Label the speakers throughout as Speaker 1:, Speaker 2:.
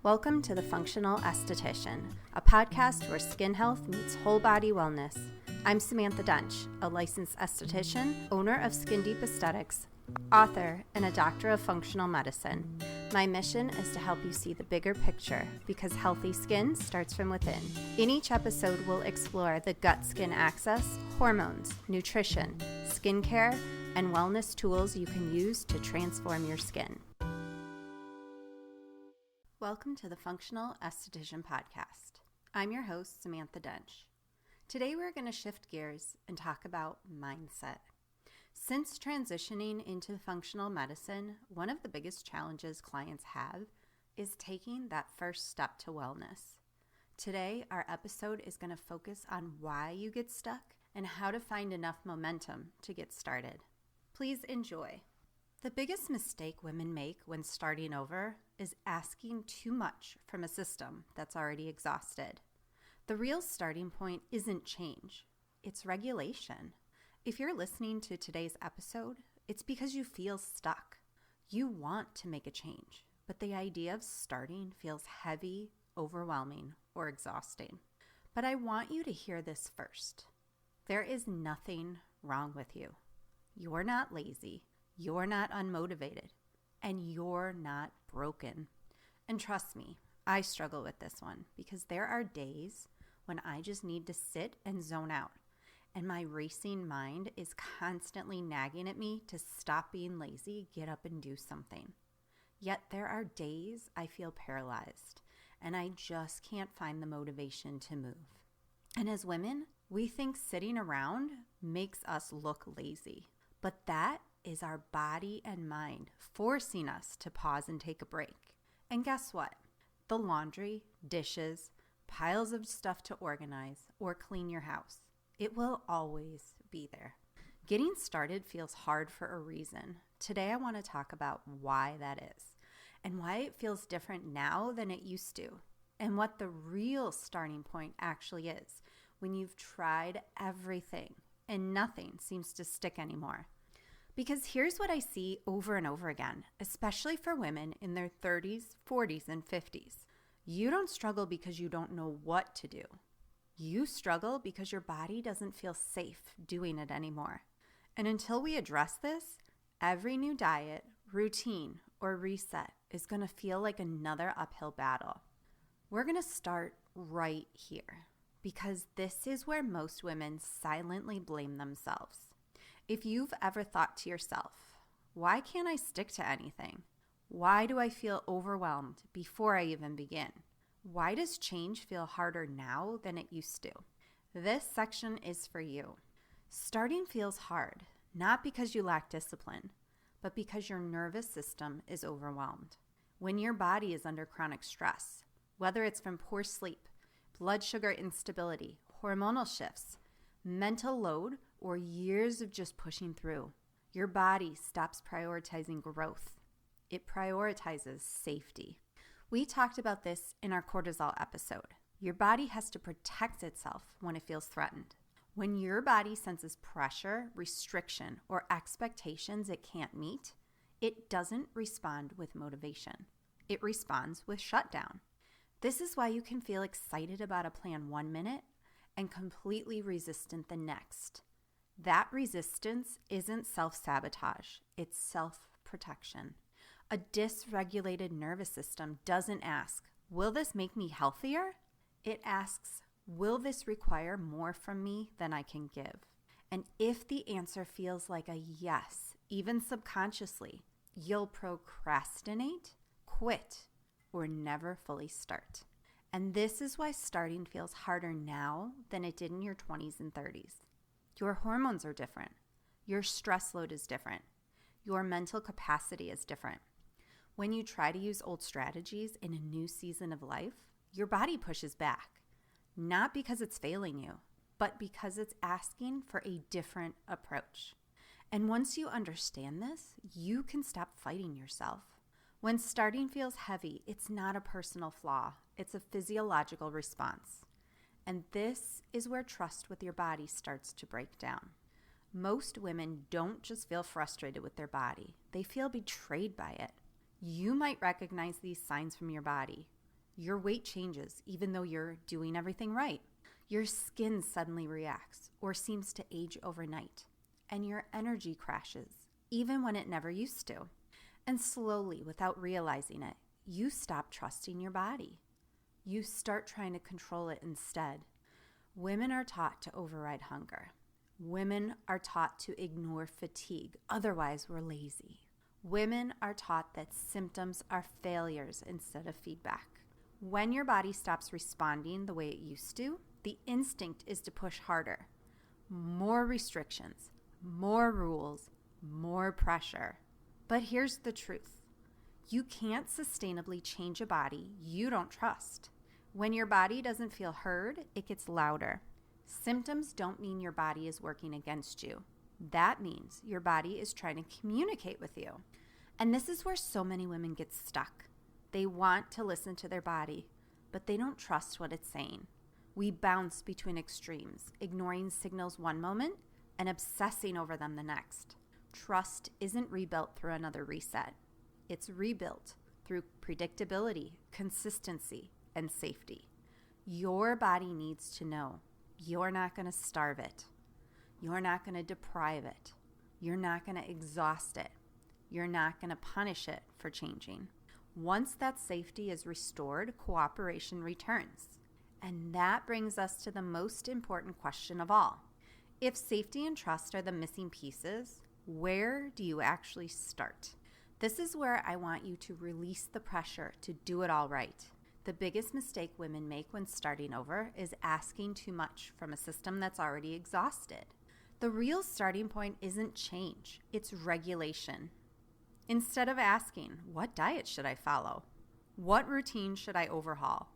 Speaker 1: Welcome to The Functional Esthetician, a podcast where skin health meets whole body wellness. I'm Samantha Dunch, a licensed esthetician, owner of Skin Deep Aesthetics, author, and a doctor of functional medicine. My mission is to help you see the bigger picture because healthy skin starts from within. In each episode, we'll explore the gut-skin axis, hormones, nutrition, skincare, and wellness tools you can use to transform your skin. Welcome to the Functional Esthetician Podcast. I'm your host, Samantha Dunch. Today we're going to shift gears and talk about mindset. Since transitioning into functional medicine, one of the biggest challenges clients have is taking that first step to wellness. Today, our episode is going to focus on why you get stuck and how to find enough momentum to get started. Please enjoy. The biggest mistake women make when starting over is asking too much from a system that's already exhausted. The real starting point isn't change, it's regulation. If you're listening to today's episode, it's because you feel stuck. You want to make a change, but the idea of starting feels heavy, overwhelming, or exhausting. But I want you to hear this first. There is nothing wrong with you. You're not lazy. You're not unmotivated, and you're not broken. And trust me, I struggle with this one because there are days when I just need to sit and zone out, and my racing mind is constantly nagging at me to stop being lazy, get up and do something. Yet there are days I feel paralyzed, and I just can't find the motivation to move. And as women, we think sitting around makes us look lazy, but that is our body and mind forcing us to pause and take a break. And guess what? The laundry, dishes, piles of stuff to organize, or clean your house, it will always be there. Getting started feels hard for a reason. Today I want to talk about why that is, and why it feels different now than it used to, and what the real starting point actually is when you've tried everything and nothing seems to stick anymore. Because here's what I see over and over again, especially for women in their 30s, 40s, and 50s. You don't struggle because you don't know what to do. You struggle because your body doesn't feel safe doing it anymore. And until we address this, every new diet, routine, or reset is going to feel like another uphill battle. We're going to start right here because this is where most women silently blame themselves. If you've ever thought to yourself, why can't I stick to anything? Why do I feel overwhelmed before I even begin? Why does change feel harder now than it used to? This section is for you. Starting feels hard, not because you lack discipline, but because your nervous system is overwhelmed. When your body is under chronic stress, whether it's from poor sleep, blood sugar instability, hormonal shifts, mental load, or years of just pushing through, your body stops prioritizing growth. It prioritizes safety. We talked about this in our cortisol episode. Your body has to protect itself when it feels threatened. When your body senses pressure, restriction, or expectations it can't meet, it doesn't respond with motivation. It responds with shutdown. This is why you can feel excited about a plan 1 minute and completely resistant the next. That resistance isn't self-sabotage, it's self-protection. A dysregulated nervous system doesn't ask, will this make me healthier? It asks, will this require more from me than I can give? And if the answer feels like a yes, even subconsciously, you'll procrastinate, quit, or never fully start. And this is why starting feels harder now than it did in your 20s and 30s. Your hormones are different. Your stress load is different. Your mental capacity is different. When you try to use old strategies in a new season of life, your body pushes back, not because it's failing you, but because it's asking for a different approach. And once you understand this, you can stop fighting yourself. When starting feels heavy, it's not a personal flaw. It's a physiological response. And this is where trust with your body starts to break down. Most women don't just feel frustrated with their body. They feel betrayed by it. You might recognize these signs from your body. Your weight changes even though you're doing everything right. Your skin suddenly reacts or seems to age overnight. And your energy crashes even when it never used to. And slowly, without realizing it, you stop trusting your body. You start trying to control it instead. Women are taught to override hunger. Women are taught to ignore fatigue, otherwise we're lazy. Women are taught that symptoms are failures instead of feedback. When your body stops responding the way it used to, the instinct is to push harder. More restrictions, more rules, more pressure. But here's the truth. You can't sustainably change a body you don't trust. When your body doesn't feel heard, it gets louder. Symptoms don't mean your body is working against you. That means your body is trying to communicate with you. And this is where so many women get stuck. They want to listen to their body, but they don't trust what it's saying. We bounce between extremes, ignoring signals one moment and obsessing over them the next. Trust isn't rebuilt through another reset. It's rebuilt through predictability, consistency, and safety. Your body needs to know you're not going to starve it. You're not going to deprive it. You're not going to exhaust it. You're not going to punish it for changing. Once that safety is restored, cooperation returns. And that brings us to the most important question of all. If safety and trust are the missing pieces, where do you actually start? This is where I want you to release the pressure to do it all right. The biggest mistake women make when starting over is asking too much from a system that's already exhausted. The real starting point isn't change, it's regulation. Instead of asking, what diet should I follow? What routine should I overhaul?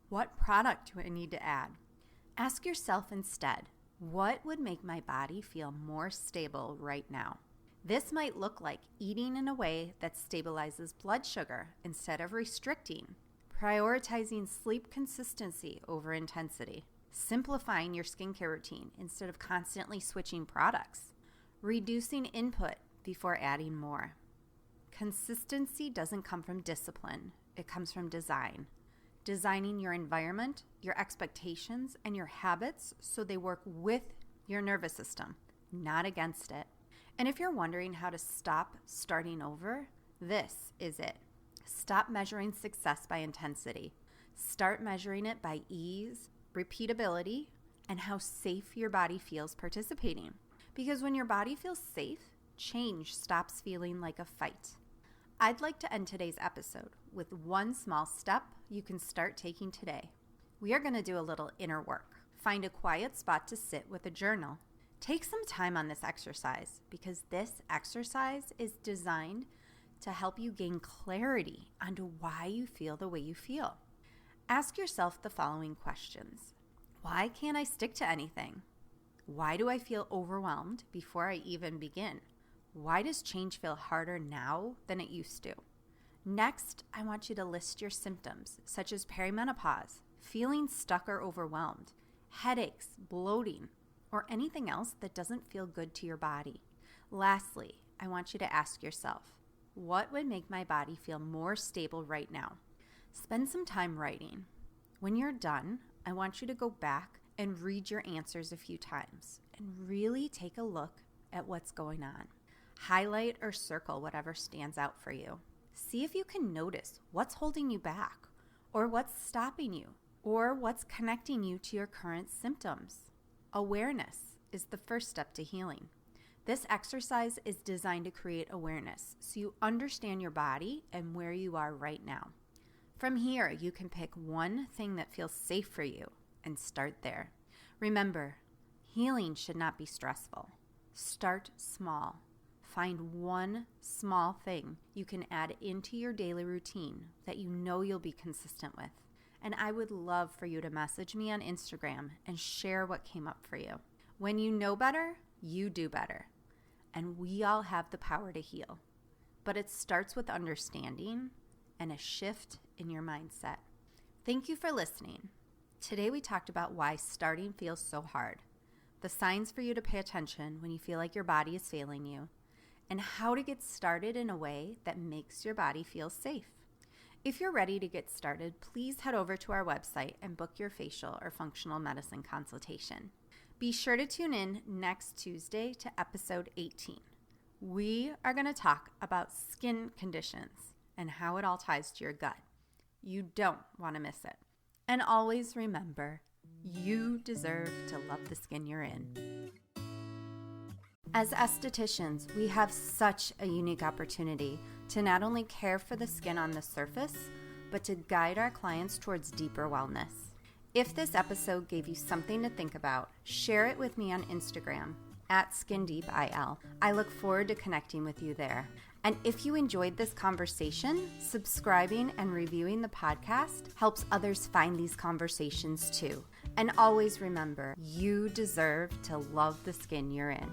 Speaker 1: What product do I need to add? Ask yourself instead, what would make my body feel more stable right now? This might look like eating in a way that stabilizes blood sugar instead of restricting, prioritizing sleep consistency over intensity, simplifying your skincare routine instead of constantly switching products, reducing input before adding more. Consistency doesn't come from discipline, it comes from design. Designing your environment, your expectations, and your habits so they work with your nervous system, not against it. And if you're wondering how to stop starting over, this is it. Stop measuring success by intensity. Start measuring it by ease, repeatability, and how safe your body feels participating. Because when your body feels safe, change stops feeling like a fight. I'd like to end today's episode with one small step you can start taking today. We are going to do a little inner work. Find a quiet spot to sit with a journal. Take some time on this exercise because this exercise is designed to help you gain clarity onto why you feel the way you feel. Ask yourself the following questions. Why can't I stick to anything? Why do I feel overwhelmed before I even begin? Why does change feel harder now than it used to? Next, I want you to list your symptoms, such as perimenopause, feeling stuck or overwhelmed, headaches, bloating, or anything else that doesn't feel good to your body. Lastly, I want you to ask yourself, what would make my body feel more stable right now? Spend some time writing. When you're done, I want you to go back and read your answers a few times and really take a look at what's going on. Highlight or circle whatever stands out for you. See if you can notice what's holding you back, or what's stopping you, or what's connecting you to your current symptoms. Awareness is the first step to healing. This exercise is designed to create awareness so you understand your body and where you are right now. From here, you can pick one thing that feels safe for you and start there. Remember, healing should not be stressful. Start small. Find one small thing you can add into your daily routine that you know you'll be consistent with. And I would love for you to message me on Instagram and share what came up for you. When you know better, you do better. And we all have the power to heal. But it starts with understanding and a shift in your mindset. Thank you for listening. Today we talked about why starting feels so hard, the signs for you to pay attention when you feel like your body is failing you, and how to get started in a way that makes your body feel safe. If you're ready to get started, please head over to our website and book your facial or functional medicine consultation. Be sure to tune in next Tuesday to episode 18. We are going to talk about skin conditions and how it all ties to your gut. You don't want to miss it. And always remember, you deserve to love the skin you're in. As estheticians, we have such a unique opportunity to not only care for the skin on the surface, but to guide our clients towards deeper wellness. If this episode gave you something to think about, share it with me on Instagram @SkinDeepIL. I look forward to connecting with you there. And if you enjoyed this conversation, subscribing and reviewing the podcast helps others find these conversations too. And always remember, you deserve to love the skin you're in.